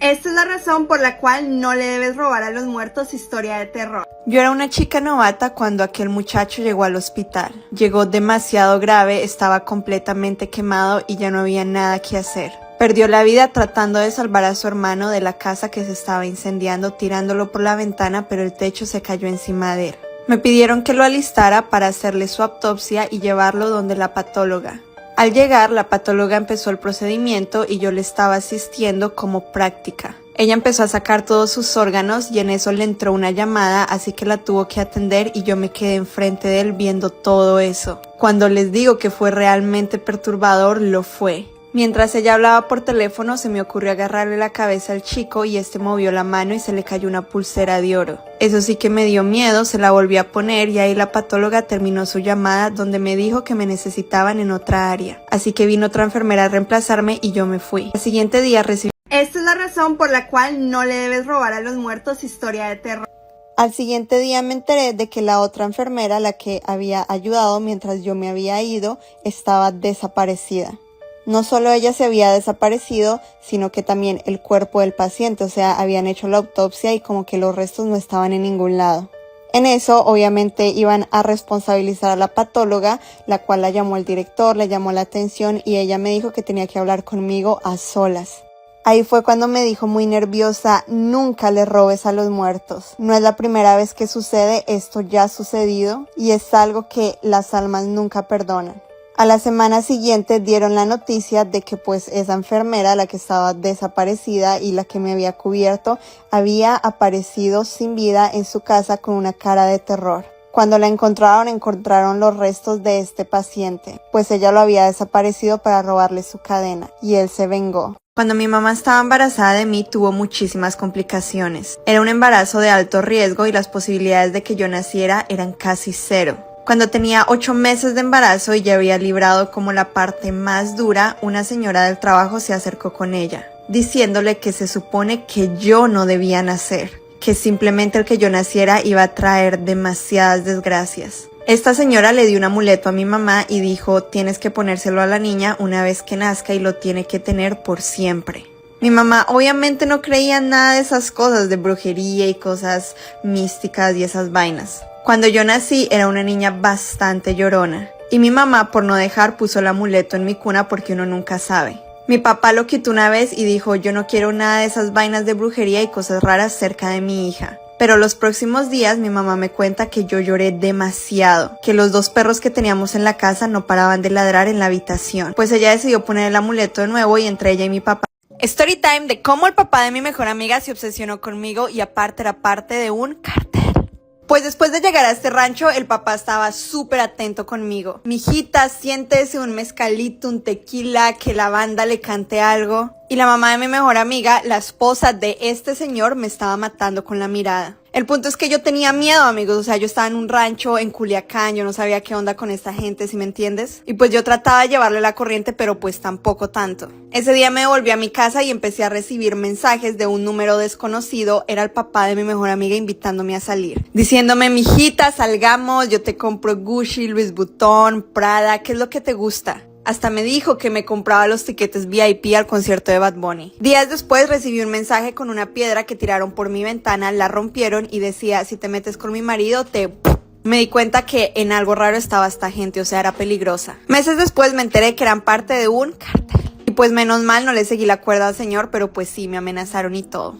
Esta es la razón por la cual no le debes robar a los muertos. Historia de terror. Yo era una chica novata cuando aquel muchacho llegó al hospital. Llegó demasiado grave, estaba completamente quemado y ya no había nada que hacer. Perdió la vida tratando de salvar a su hermano de la casa que se estaba incendiando, tirándolo por la ventana, pero el techo se cayó encima de él. Me pidieron que lo alistara para hacerle su autopsia y llevarlo donde la patóloga. Al llegar, la patóloga empezó el procedimiento y yo le estaba asistiendo como práctica. Ella empezó a sacar todos sus órganos y en eso le entró una llamada, así que la tuvo que atender y yo me quedé enfrente de él viendo todo eso. Cuando les digo que fue realmente perturbador, lo fue. Mientras ella hablaba por teléfono, se me ocurrió agarrarle la cabeza al chico y este movió la mano y se le cayó una pulsera de oro. Eso sí que me dio miedo, se la volví a poner y ahí la patóloga terminó su llamada donde me dijo que me necesitaban en otra área. Así que vino otra enfermera a reemplazarme y yo me fui. Al siguiente día recibí... Esta es la razón por la cual no le debes robar a los muertos. Historia de terror. Al siguiente día me enteré de que la otra enfermera, la que había ayudado mientras yo me había ido, estaba desaparecida. No solo ella se había desaparecido, sino que también el cuerpo del paciente, o sea, habían hecho la autopsia y como que los restos no estaban en ningún lado. En eso, obviamente, iban a responsabilizar a la patóloga, la cual la llamó el director, le llamó la atención y ella me dijo que tenía que hablar conmigo a solas. Ahí fue cuando me dijo muy nerviosa, nunca le robes a los muertos. No es la primera vez que sucede, esto ya ha sucedido y es algo que las almas nunca perdonan. A la semana siguiente dieron la noticia de que pues esa enfermera, la que estaba desaparecida y la que me había cubierto, había aparecido sin vida en su casa con una cara de terror. Cuando la encontraron los restos de este paciente, pues ella lo había desaparecido para robarle su cadena y él se vengó. Cuando mi mamá estaba embarazada de mí tuvo muchísimas complicaciones. Era un embarazo de alto riesgo y las posibilidades de que yo naciera eran casi cero. Cuando tenía 8 meses de embarazo y ya había librado como la parte más dura, una señora del trabajo se acercó con ella, diciéndole que se supone que yo no debía nacer, que simplemente el que yo naciera iba a traer demasiadas desgracias. Esta señora le dio un amuleto a mi mamá y dijo, tienes que ponérselo a la niña una vez que nazca y lo tiene que tener por siempre. Mi mamá obviamente no creía en nada de esas cosas de brujería y cosas místicas y esas vainas. Cuando yo nací era una niña bastante llorona y mi mamá por no dejar puso el amuleto en mi cuna porque uno nunca sabe. Mi papá lo quitó una vez y dijo yo no quiero nada de esas vainas de brujería y cosas raras cerca de mi hija. Pero los próximos días mi mamá me cuenta que yo lloré demasiado, que los 2 perros que teníamos en la casa no paraban de ladrar en la habitación. Pues ella decidió poner el amuleto de nuevo y entre ella y mi papá. Story time de cómo el papá de mi mejor amiga se obsesionó conmigo y aparte era parte de un cartel. Pues después de llegar a este rancho, el papá estaba súper atento conmigo. Mijita, siéntese un mezcalito, un tequila, que la banda le cante algo. Y la mamá de mi mejor amiga, la esposa de este señor, me estaba matando con la mirada. El punto es que yo tenía miedo, amigos, o sea, yo estaba en un rancho en Culiacán, yo no sabía qué onda con esta gente, ¿sí me entiendes? Y pues yo trataba de llevarle la corriente, pero pues tampoco tanto. Ese día me volví a mi casa y empecé a recibir mensajes de un número desconocido, era el papá de mi mejor amiga invitándome a salir. Diciéndome, mijita, salgamos, yo te compro Gucci, Louis Vuitton, Prada, ¿qué es lo que te gusta? Hasta me dijo que me compraba los tiquetes VIP al concierto de Bad Bunny. Días después recibí un mensaje con una piedra que tiraron por mi ventana, la rompieron y decía, si te metes con mi marido, te... Me di cuenta que en algo raro estaba esta gente, o sea, era peligrosa. Meses después me enteré que eran parte de un cartel. Y pues menos mal no le seguí la cuerda al señor, pero pues sí, me amenazaron y todo.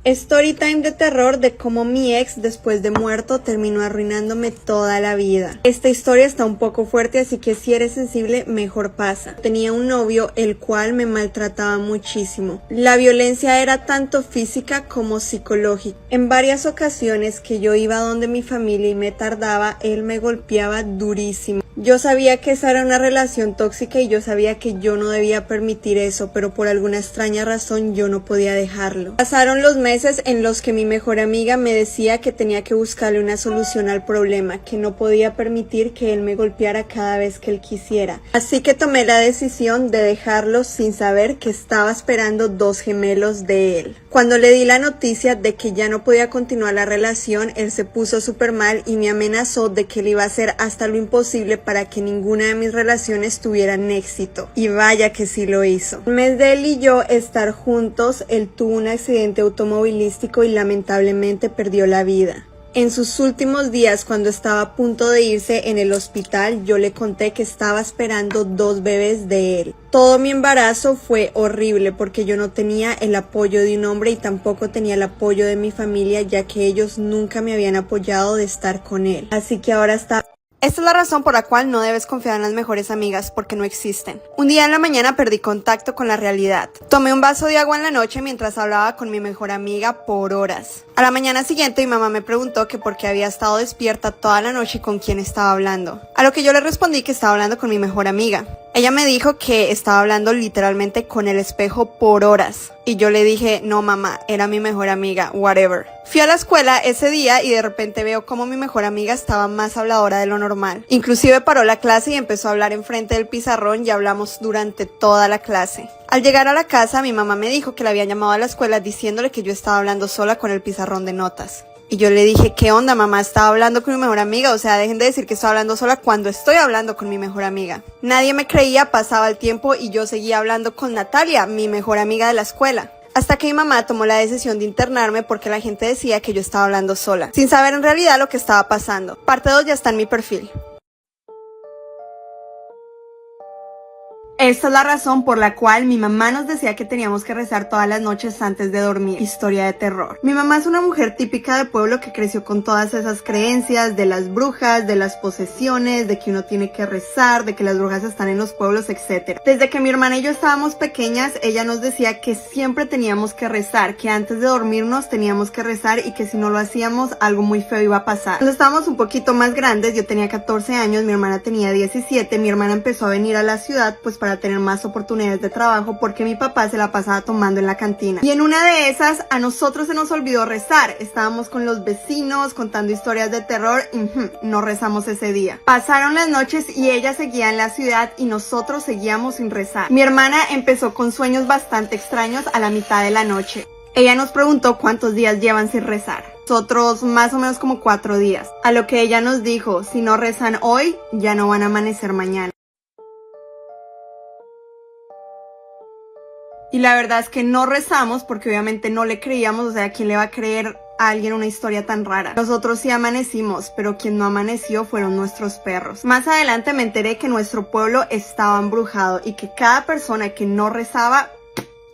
Story time de terror de cómo mi ex después de muerto terminó arruinándome toda la vida. Esta historia está un poco fuerte, así que si eres sensible mejor pasa. Tenía un novio el cual me maltrataba muchísimo. La violencia era tanto física como psicológica. En varias ocasiones que yo iba donde mi familia y me tardaba, él me golpeaba durísimo. Yo sabía que esa era una relación tóxica y yo sabía que yo no debía permitir eso, pero por alguna extraña razón yo no podía dejarlo. Pasaron los meses meses en los que mi mejor amiga me decía que tenía que buscarle una solución al problema, que no podía permitir que él me golpeara cada vez que él quisiera. Así que tomé la decisión de dejarlo sin saber que estaba esperando 2 gemelos de él. Cuando le di la noticia de que ya no podía continuar la relación, él se puso súper mal y me amenazó de que él iba a hacer hasta lo imposible para que ninguna de mis relaciones tuvieran éxito. Y vaya que sí lo hizo. En vez de él y yo estar juntos, él tuvo un accidente automovilístico y lamentablemente perdió la vida. En sus últimos días, cuando estaba a punto de irse en el hospital, yo le conté que estaba esperando 2 bebés de él. Todo mi embarazo fue horrible porque yo no tenía el apoyo de un hombre y tampoco tenía el apoyo de mi familia, ya que ellos nunca me habían apoyado de estar con él. Así que ahora está... Esta es la razón por la cual no debes confiar en las mejores amigas, porque no existen. Un día en la mañana perdí contacto con la realidad. Tomé un vaso de agua en la noche mientras hablaba con mi mejor amiga por horas. A la mañana siguiente mi mamá me preguntó que por qué había estado despierta toda la noche y con quién estaba hablando. A lo que yo le respondí que estaba hablando con mi mejor amiga. Ella me dijo que estaba hablando literalmente con el espejo por horas. Y yo le dije, no mamá, era mi mejor amiga, whatever. Fui a la escuela ese día y de repente veo como mi mejor amiga estaba más habladora de lo normal. Inclusive paró la clase y empezó a hablar enfrente del pizarrón y hablamos durante toda la clase. Al llegar a la casa, mi mamá me dijo que la habían llamado a la escuela diciéndole que yo estaba hablando sola con el pizarrón de notas. Y yo le dije, ¿qué onda mamá? Estaba hablando con mi mejor amiga, o sea, dejen de decir que estoy hablando sola cuando estoy hablando con mi mejor amiga. Nadie me creía, pasaba el tiempo y yo seguía hablando con Natalia, mi mejor amiga de la escuela. Hasta que mi mamá tomó la decisión de internarme porque la gente decía que yo estaba hablando sola, sin saber en realidad lo que estaba pasando. Parte 2 ya está en mi perfil. Esta es la razón por la cual mi mamá nos decía que teníamos que rezar todas las noches antes de dormir. Historia de terror. Mi mamá es una mujer típica de pueblo que creció con todas esas creencias de las brujas, de las posesiones, de que uno tiene que rezar, de que las brujas están en los pueblos, etc. Desde que mi hermana y yo estábamos pequeñas, ella nos decía que siempre teníamos que rezar, que antes de dormirnos teníamos que rezar y que si no lo hacíamos algo muy feo iba a pasar. Cuando estábamos un poquito más grandes, yo tenía 14 años, mi hermana tenía 17, mi hermana empezó a venir a la ciudad pues para tener más oportunidades de trabajo porque mi papá se la pasaba tomando en la cantina. Y en una de esas a nosotros se nos olvidó rezar. Estábamos con los vecinos contando historias de terror y no rezamos ese día. Pasaron las noches y ella seguía en la ciudad y nosotros seguíamos sin rezar. Mi hermana empezó con sueños bastante extraños a la mitad de la noche. Ella nos preguntó cuántos días llevan sin rezar. Nosotros más o menos como 4 días. A lo que ella nos dijo, si no rezan hoy, ya no van a amanecer mañana. Y la verdad es que no rezamos porque obviamente no le creíamos, o sea, ¿quién le va a creer a alguien una historia tan rara? Nosotros sí amanecimos, pero quien no amaneció fueron nuestros perros. Más adelante me enteré que nuestro pueblo estaba embrujado y que cada persona que no rezaba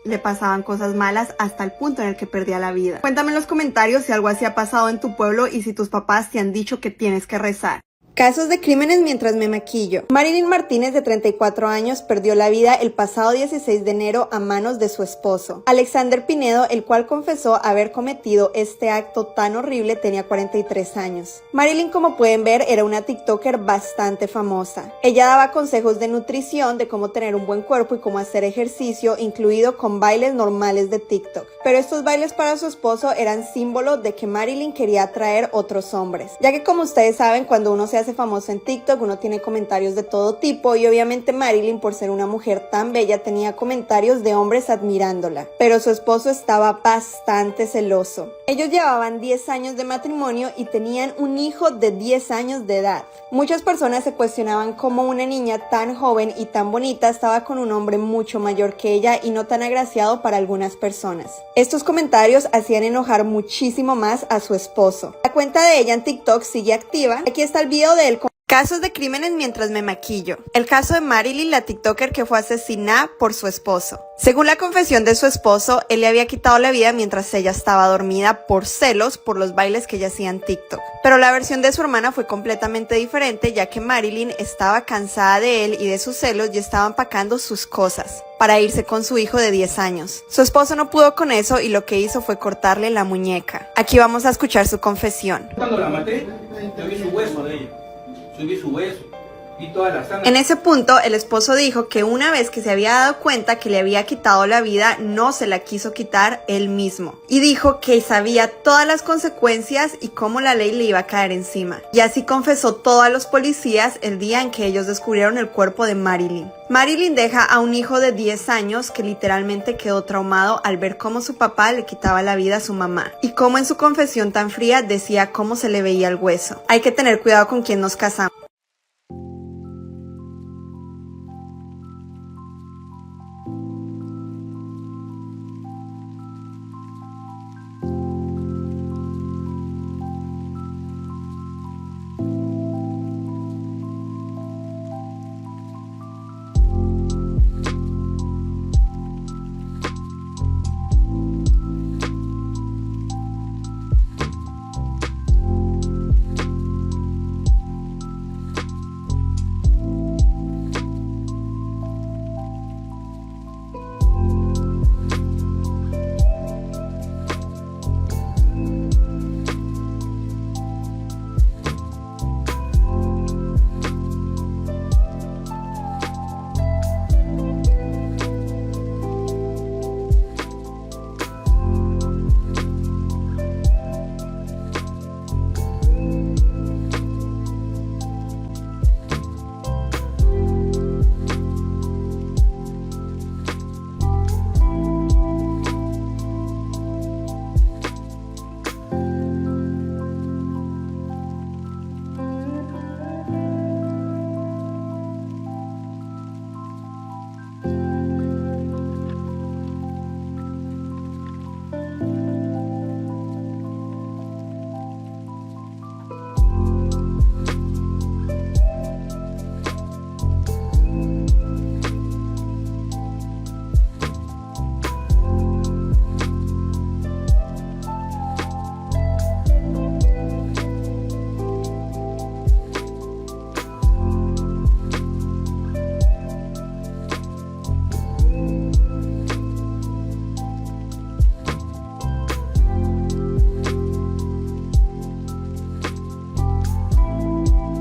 le pasaban cosas malas hasta el punto en el que perdía la vida. Cuéntame en los comentarios si algo así ha pasado en tu pueblo y si tus papás te han dicho que tienes que rezar. Casos de crímenes mientras me maquillo. Marilyn Martínez, de 34 años, perdió la vida el pasado 16 de enero a manos de su esposo. Alexander Pinedo, el cual confesó haber cometido este acto tan horrible, tenía 43 años. Marilyn, como pueden ver, era una TikToker bastante famosa. Ella daba consejos de nutrición, de cómo tener un buen cuerpo y cómo hacer ejercicio, incluido con bailes normales de TikTok. Pero estos bailes para su esposo eran símbolo de que Marilyn quería atraer otros hombres, ya que como ustedes saben, cuando uno se hace famoso en TikTok, uno tiene comentarios de todo tipo y obviamente Marilyn, por ser una mujer tan bella, tenía comentarios de hombres admirándola, pero su esposo estaba bastante celoso. Ellos llevaban 10 años de matrimonio y tenían un hijo de 10 años de edad. Muchas personas se cuestionaban cómo una niña tan joven y tan bonita estaba con un hombre mucho mayor que ella y no tan agraciado para algunas personas. Estos comentarios hacían enojar muchísimo más a su esposo. La cuenta de ella en TikTok sigue activa. Aquí está el video de él con casos de crímenes mientras me maquillo. El caso de Marilyn, la TikToker que fue asesinada por su esposo. Según la confesión de su esposo, él le había quitado la vida mientras ella estaba dormida por celos por los bailes que ella hacía en TikTok. Pero la versión de su hermana fue completamente diferente, ya que Marilyn estaba cansada de él y de sus celos y estaba empacando sus cosas para irse con su hijo de 10 años. Su esposo no pudo con eso y lo que hizo fue cortarle la muñeca. Aquí vamos a escuchar su confesión. Cuando la maté, yo vi su hueso de ella. Yo vi su hueso. En ese punto, el esposo dijo que una vez que se había dado cuenta que le había quitado la vida, no se la quiso quitar él mismo. Y dijo que sabía todas las consecuencias y cómo la ley le iba a caer encima. Y así confesó todo a los policías el día en que ellos descubrieron el cuerpo de Marilyn. Marilyn deja a un hijo de 10 años que literalmente quedó traumado al ver cómo su papá le quitaba la vida a su mamá y cómo en su confesión tan fría decía cómo se le veía el hueso. Hay que tener cuidado con quién nos casamos.